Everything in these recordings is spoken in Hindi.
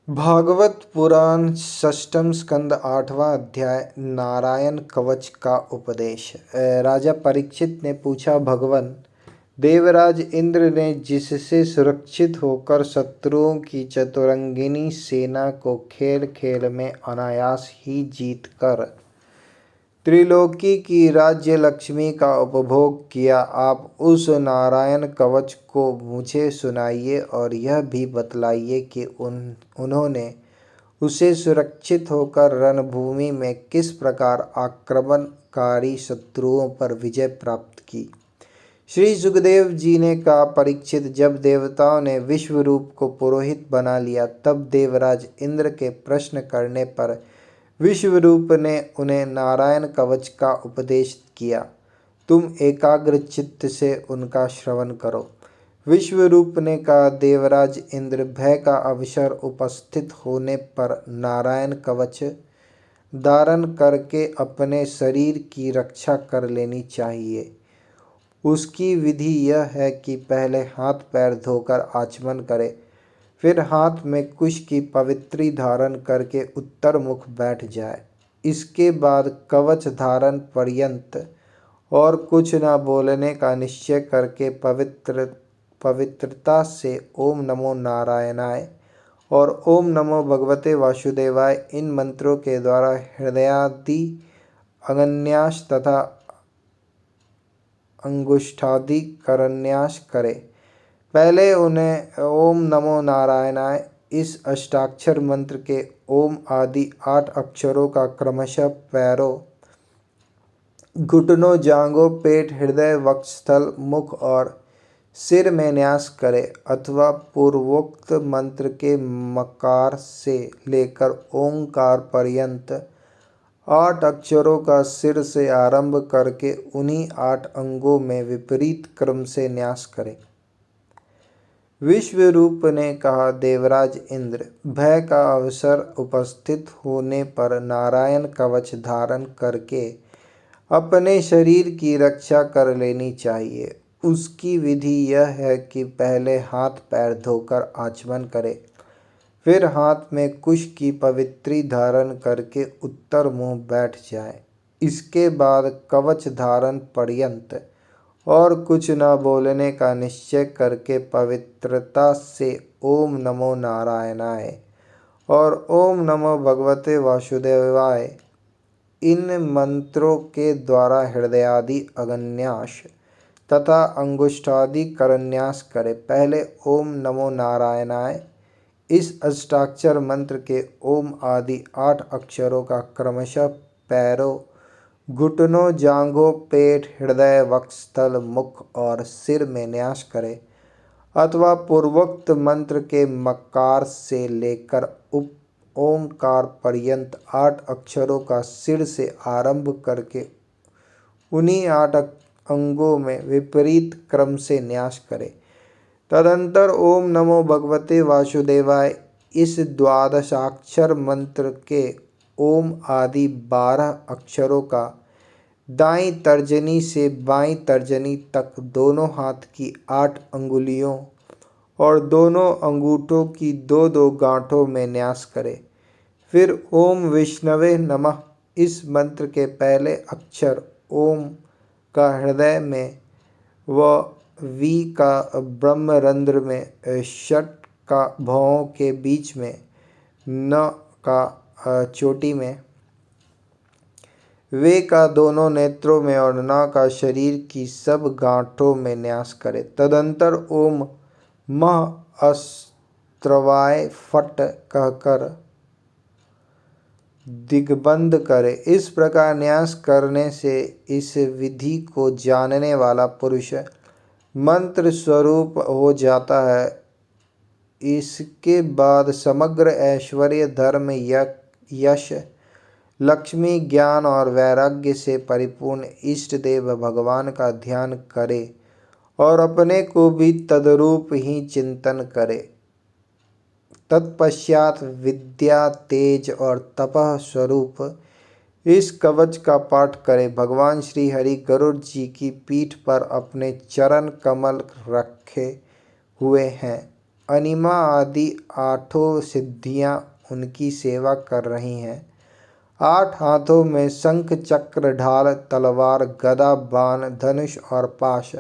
भागवत पुराण षष्ठम स्कंद 8वां अध्याय नारायण कवच का उपदेश। राजा परीक्षित ने पूछा, भगवान देवराज इंद्र ने जिससे सुरक्षित होकर शत्रुओं की चतुरंगिनी सेना को खेल खेल में अनायास ही जीत कर त्रिलोकी की राज्य लक्ष्मी का उपभोग किया, आप उस नारायण कवच को मुझे सुनाइए और यह भी बतलाइए कि उन्होंने उसे सुरक्षित होकर रणभूमि में किस प्रकार आक्रमणकारी शत्रुओं पर विजय प्राप्त की। श्री सुखदेव जी ने कहा, परीक्षित, जब देवताओं ने विश्वरूप को पुरोहित बना लिया तब देवराज इंद्र के प्रश्न करने पर विश्वरूप ने उन्हें नारायण कवच का उपदेश किया। तुम एकाग्र चित्त से उनका श्रवण करो। विश्वरूप ने कहा, देवराज इंद्र, भय का अवसर उपस्थित होने पर नारायण कवच धारण करके अपने शरीर की रक्षा कर लेनी चाहिए। उसकी विधि यह है कि पहले हाथ पैर धोकर आचमन करे, फिर हाथ में कुश की पवित्री धारण करके उत्तर मुख बैठ जाए। इसके बाद कवच धारण पर्यंत और कुछ न बोलने का निश्चय करके पवित्रता से ओम नमो नारायणाय और ओम नमो भगवते वासुदेवाय इन मंत्रों के द्वारा हृदयादि अगन्यास तथा अंगुष्ठादि करन्यास करे। पहले उन्हें ओम नमो नारायणाय इस अष्टाक्षर मंत्र के ओम आदि 8 अक्षरों का क्रमशः पैरों, घुटनों, जांघों, पेट, हृदय, वक्षस्थल, मुख और सिर में न्यास करे अथवा पूर्वोक्त मंत्र के मकार से लेकर ओंकार पर्यंत 8 अक्षरों का सिर से आरंभ करके उन्हीं 8 अंगों में विपरीत क्रम से न्यास करे। विश्वरूप ने कहा, देवराज इंद्र, भय का अवसर उपस्थित होने पर नारायण कवच धारण करके अपने शरीर की रक्षा कर लेनी चाहिए। उसकी विधि यह है कि पहले हाथ पैर धोकर आचमन करे, फिर हाथ में कुश की पवित्री धारण करके उत्तर मुंह बैठ जाए। इसके बाद कवच धारण पर्यंत और कुछ न बोलने का निश्चय करके पवित्रता से ओम नमो नारायणाय और ओम नमो भगवते वासुदेवाय इन मंत्रों के द्वारा हृदयादि अगन्यास तथा अंगुष्ठादि करन्यास करे। पहले ओम नमो नारायणाय इस अष्टाक्षर मंत्र के ओम आदि 8 अक्षरों का क्रमशः पैरों, घुटनों, जांघों, पेट, हृदय, वक्षस्थल, मुख और सिर में न्यास करे अथवा पूर्वोक्त मंत्र के मकार से लेकर ओंकार पर्यंत 8 अक्षरों का सिर से आरंभ करके उन्हीं 8 अंगों में विपरीत क्रम से न्यास करे। तदंतर ओम नमो भगवते वासुदेवाय इस द्वादशाक्षर मंत्र के ओम आदि 12 अक्षरों का दाईं तर्जनी से बाईं तर्जनी तक दोनों हाथ की 8 अंगुलियों और दोनों अंगूठों की 2-2 गांठों में न्यास करे। फिर ओम विष्णवे नमः इस मंत्र के पहले अक्षर ओम का हृदय में व वी का ब्रह्मरंध्र में, षट का भौहों के बीच में, न का चोटी में, वे का दोनों नेत्रों में और न का शरीर की सब गांठों में न्यास करे। तदंतर ओम मह अस्त्रवाय फट कहकर दिग्बंध करे। इस प्रकार न्यास करने से इस विधि को जानने वाला पुरुष मंत्र स्वरूप हो जाता है। इसके बाद समग्र ऐश्वर्य, धर्म, यश, लक्ष्मी, ज्ञान और वैराग्य से परिपूर्ण इष्ट देव भगवान का ध्यान करे और अपने को भी तदरूप ही चिंतन करे। तत्पश्चात विद्या, तेज और तपः स्वरूप इस कवच का पाठ करे। भगवान श्री हरि गरुड़ जी की पीठ पर अपने चरण कमल रखे हुए हैं अनिमा आदि 8 सिद्धियां उनकी सेवा कर रही हैं। 8 हाथों में शंख चक्र ढाल तलवार गदा बाण धनुष और पाश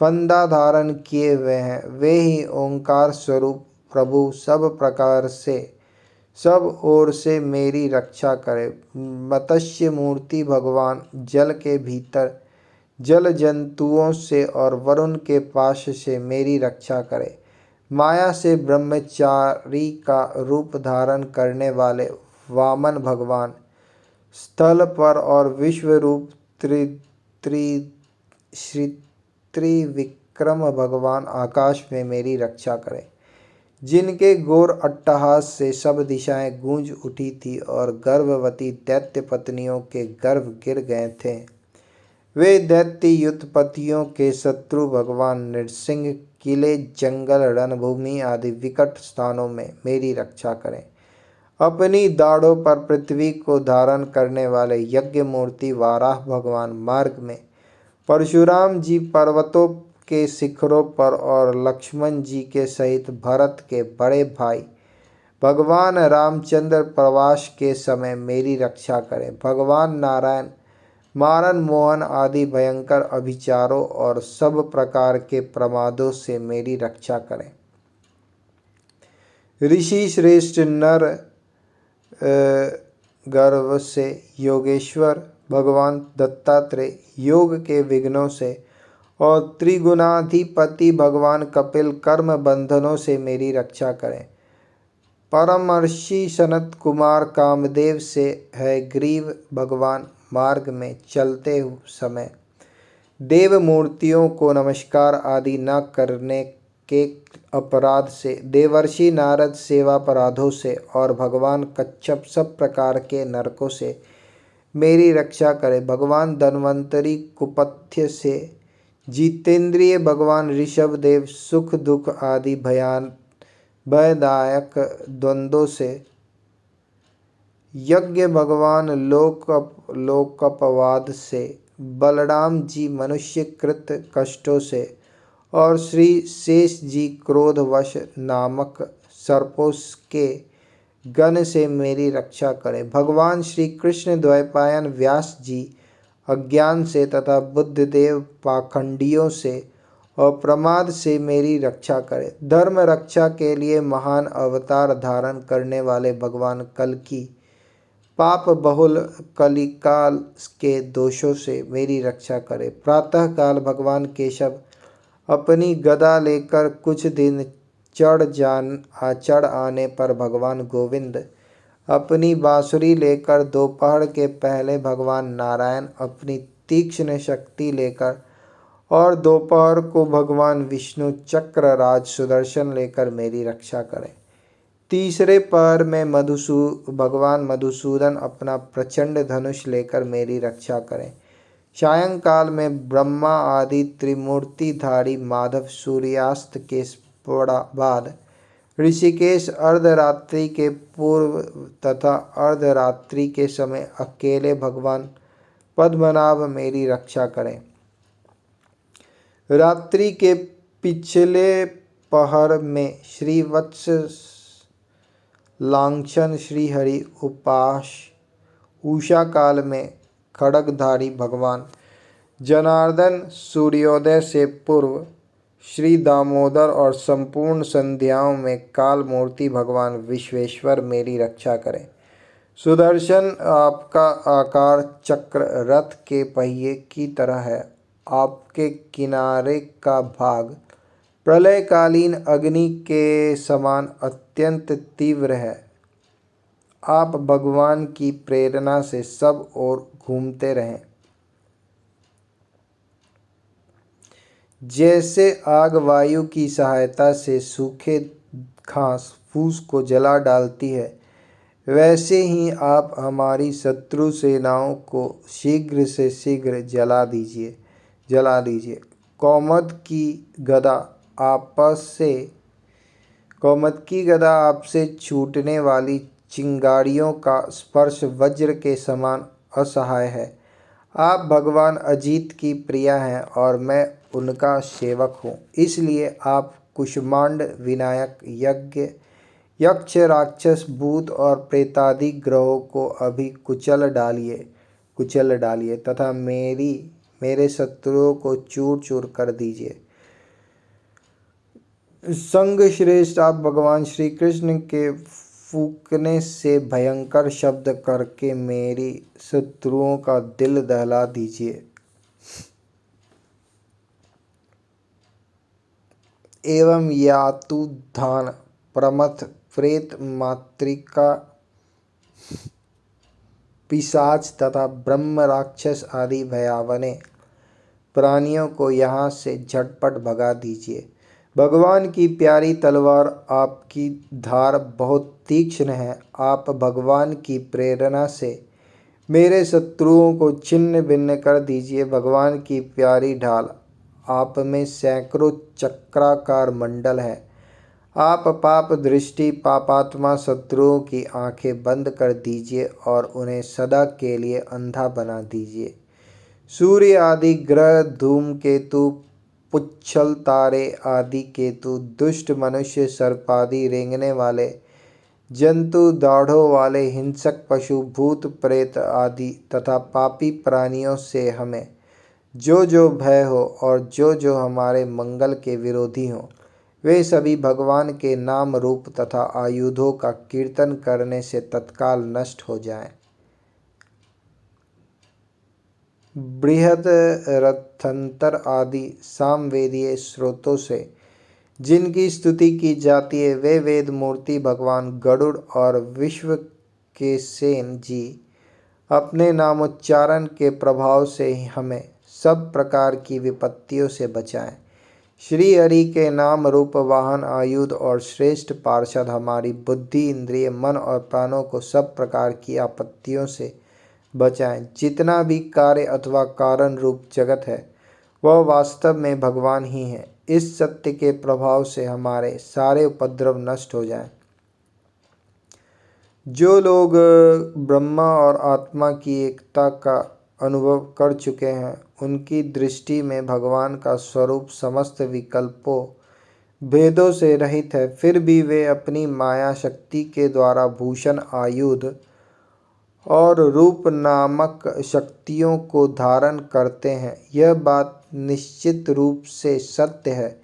फंदा धारण किए हुए हैं। वे ही ओंकार स्वरूप प्रभु सब प्रकार से सब ओर से मेरी रक्षा करे। मत्स्य मूर्ति भगवान जल के भीतर जल जंतुओं से और वरुण के पाश से मेरी रक्षा करे। माया से ब्रह्मचारी का रूप धारण करने वाले वामन भगवान स्थल पर और विश्व रूप त्रिविक्रम भगवान आकाश में मेरी रक्षा करे। जिनके घोर अट्टहास से सब दिशाएं गूंज उठी थी और गर्भवती दैत्य पत्नियों के गर्भ गिर गए थे, वे दैत्य युद्धपतियों के शत्रु भगवान नृसिंह किले जंगल रणभूमि आदि विकट स्थानों में मेरी रक्षा करें। अपनी दाढ़ों पर पृथ्वी को धारण करने वाले यज्ञ मूर्ति वाराह भगवान मार्ग में, परशुराम जी पर्वतों के शिखरों पर और लक्ष्मण जी के सहित भरत के बड़े भाई भगवान रामचंद्र प्रवास के समय मेरी रक्षा करें। भगवान नारायण मारन मोहन आदि भयंकर अभिचारों और सब प्रकार के प्रमादों से मेरी रक्षा करें। ऋषि श्रेष्ठ नर गर्भ से योगेश्वर भगवान दत्तात्रेय योग के विघ्नों से और त्रिगुणाधिपति भगवान कपिल कर्म बंधनों से मेरी रक्षा करें। परमर्षि सनत कुमार कामदेव से है ग्रीव भगवान मार्ग में चलते समय देव मूर्तियों को नमस्कार आदि न करने के अपराध से, देवर्षि नारद सेवापराधों से और भगवान कच्छप सब प्रकार के नरकों से मेरी रक्षा करे। भगवान धन्वंतरी कुपथ्य से, जितेंद्रिय भगवान ऋषभ देव सुख दुख आदि भयदायक द्वंद्वों से, यज्ञ भगवान लोकपवाद से, बलराम जी मनुष्यकृत कष्टों से और श्री शेष जी क्रोधवश नामक सर्पों के गण से मेरी रक्षा करें। भगवान श्री कृष्ण द्वैपायन व्यास जी अज्ञान से तथा बुद्धदेव पाखंडियों से और प्रमाद से मेरी रक्षा करें। धर्म रक्षा के लिए महान अवतार धारण करने वाले भगवान कल्कि पाप बहुल कलिकाल के दोषों से मेरी रक्षा करें। प्रातःकाल भगवान केशव अपनी गदा लेकर कुछ दिन चढ़ आने पर भगवान गोविंद अपनी बांसुरी लेकर, दोपहर के पहले भगवान नारायण अपनी तीक्ष्ण शक्ति लेकर और दोपहर को भगवान विष्णु चक्र राज सुदर्शन लेकर मेरी रक्षा करें। तीसरे पहर में भगवान मधुसूदन अपना प्रचंड धनुष लेकर मेरी रक्षा करें। सायंकाल में ब्रह्मा आदि त्रिमूर्तिधारी माधव सूर्यास्त के बाद, ऋषिकेश अर्धरात्रि के पूर्व तथा अर्धरात्रि के समय अकेले भगवान पद्मनाभ मेरी रक्षा करें। रात्रि के पिछले पहर में श्रीवत्स लांछन श्रीहरि उपास, उषा काल में खड्गधारी भगवान जनार्दन, सूर्योदय से पूर्व श्री दामोदर और संपूर्ण संध्याओं में काल मूर्ति भगवान विश्वेश्वर मेरी रक्षा करें। सुदर्शन आपका आकार चक्र रथ के पहिए की तरह है। आपके किनारे का भाग प्रलयकालीन अग्नि के समान अत्यंत तीव्र है। आप भगवान की प्रेरणा से सब ओर घूमते रहें। जैसे आग वायु की सहायता से सूखे घास फूस को जला डालती है, वैसे ही आप हमारी शत्रु सेनाओं को शीघ्र से शीघ्र जला दीजिए। कौमद की गदा आपसे छूटने वाली चिंगारियों का स्पर्श वज्र के समान असहाय है। आप भगवान अजित की प्रिया हैं और मैं उनका सेवक हूँ, इसलिए आप कुष्मांड विनायक यज्ञ यक्ष राक्षस भूत और प्रेतादि ग्रहों को अभी कुचल डालिए तथा मेरे शत्रुओं को चूर चूर कर दीजिए। संग श्रेष्ठ, आप भगवान श्री कृष्ण के फूंकने से भयंकर शब्द करके मेरी शत्रुओं का दिल दहला दीजिए। एवं यातुधान प्रमथ प्रेत मातृका पिशाच तथा ब्रह्म राक्षस आदि भयावने प्राणियों को यहाँ से झटपट भगा दीजिए। भगवान की प्यारी तलवार, आपकी धार बहुत तीक्ष्ण है। आप भगवान की प्रेरणा से मेरे शत्रुओं को छिन्न भिन्न कर दीजिए। भगवान की प्यारी ढाल, आप में सैकड़ों चक्राकार मंडल है। आप पाप दृष्टि पापात्मा शत्रुओं की आंखें बंद कर दीजिए और उन्हें सदा के लिए अंधा बना दीजिए। सूर्य आदि ग्रह, धूमकेतु, पुच्छल तारे आदि केतु, दुष्ट मनुष्य, सर्पादि रेंगने वाले जंतु, दाढ़ों वाले हिंसक पशु, भूत प्रेत आदि तथा पापी प्राणियों से हमें जो जो भय हो और जो जो हमारे मंगल के विरोधी हों, वे सभी भगवान के नाम रूप तथा आयुधों का कीर्तन करने से तत्काल नष्ट हो जाएं। बृहद रथंतर आदि सामवेदीय स्रोतों से जिनकी स्तुति की जाती है, वे वेद मूर्ति भगवान गरुड़ और विश्व के सेन जी अपने नामोच्चारण के प्रभाव से हमें सब प्रकार की विपत्तियों से बचाएं। श्री हरि के नाम रूप वाहन, आयुध और श्रेष्ठ पार्षद हमारी बुद्धि, इंद्रिय, मन और प्राणों को सब प्रकार की आपत्तियों से बचाएं। जितना भी कार्य अथवा कारण रूप जगत है, वह वास्तव में भगवान ही है। इस सत्य के प्रभाव से हमारे सारे उपद्रव नष्ट हो जाएं। जो लोग ब्रह्मा और आत्मा की एकता का अनुभव कर चुके हैं, उनकी दृष्टि में भगवान का स्वरूप समस्त विकल्पों भेदों से रहित है। फिर भी वे अपनी माया शक्ति के द्वारा भूषण, आयुध और रूप नामक शक्तियों को धारण करते हैं। यह बात निश्चित रूप से सत्य है।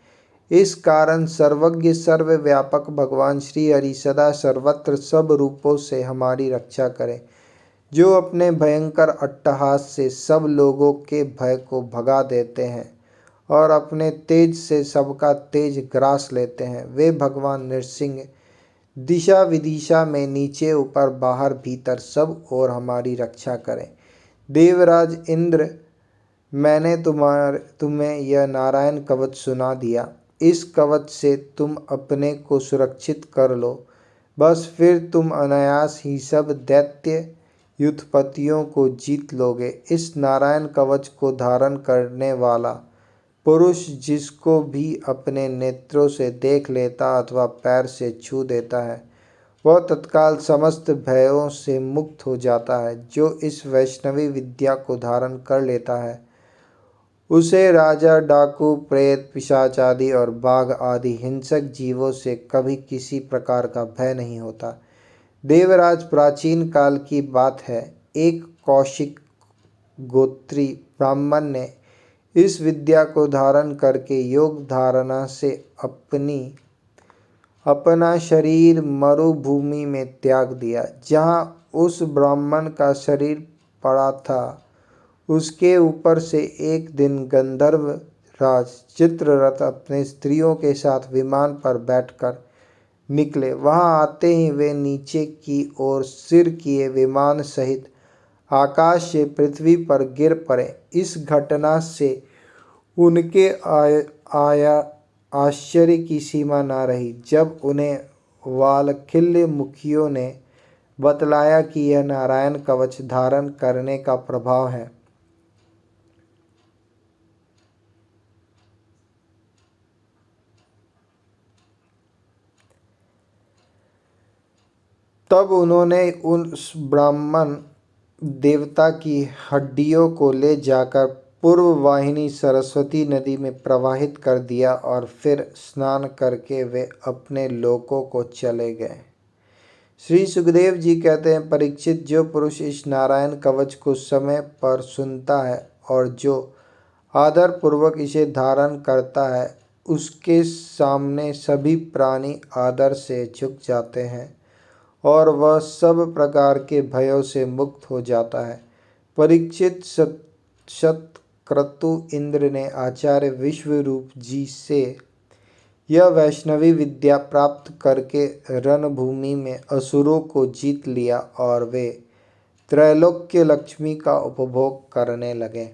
इस कारण सर्वज्ञ सर्वव्यापक भगवान श्री हरि सदा सर्वत्र सब रूपों से हमारी रक्षा करें। जो अपने भयंकर अट्टहास से सब लोगों के भय को भगा देते हैं और अपने तेज से सबका तेज ग्रास लेते हैं, वे भगवान नृसिंह दिशा विदिशा में नीचे ऊपर बाहर भीतर सब ओर हमारी रक्षा करें। देवराज इंद्र, मैंने तुम्हें यह नारायण कवच सुना दिया। इस कवच से तुम अपने को सुरक्षित कर लो। बस फिर तुम अनायास ही सब दैत्य युद्धपतियों को जीत लोगे। इस नारायण कवच को धारण करने वाला पुरुष जिसको भी अपने नेत्रों से देख लेता अथवा पैर से छू देता है, वह तत्काल समस्त भयों से मुक्त हो जाता है। जो इस वैष्णवी विद्या को धारण कर लेता है, उसे राजा, डाकू, प्रेत, पिशाच आदि और बाघ आदि हिंसक जीवों से कभी किसी प्रकार का भय नहीं होता। देवराज, प्राचीन काल की बात है, एक कौशिक गोत्री ब्राह्मण ने इस विद्या को धारण करके योग धारणा से अपना शरीर मरुभूमि में त्याग दिया। जहाँ उस ब्राह्मण का शरीर पड़ा था, उसके ऊपर से एक दिन गंधर्व राज चित्ररथ अपने स्त्रियों के साथ विमान पर बैठकर निकले। वहां आते ही वे नीचे की ओर सिर किए विमान सहित आकाश से पृथ्वी पर गिर पड़े। इस घटना से उनके आया आश्चर्य की सीमा न रही। जब उन्हें वालखिल्य मुखियों ने बतलाया कि यह नारायण कवच धारण करने का प्रभाव है, तब उन्होंने उस ब्राह्मण देवता की हड्डियों को ले जाकर पूर्व वाहिनी सरस्वती नदी में प्रवाहित कर दिया और फिर स्नान करके वे अपने लोकों को चले गए। श्री सुखदेव जी कहते हैं, परीक्षित, जो पुरुष इस नारायण कवच को समय पर सुनता है और जो आदर पूर्वक इसे धारण करता है, उसके सामने सभी प्राणी आदर से झुक जाते हैं और वह सब प्रकार के भयों से मुक्त हो जाता है। परीक्षित, शतक्रतु इंद्र ने आचार्य विश्वरूप जी से यह वैष्णवी विद्या प्राप्त करके रणभूमि में असुरों को जीत लिया और वे त्रैलोक्य लक्ष्मी का उपभोग करने लगे।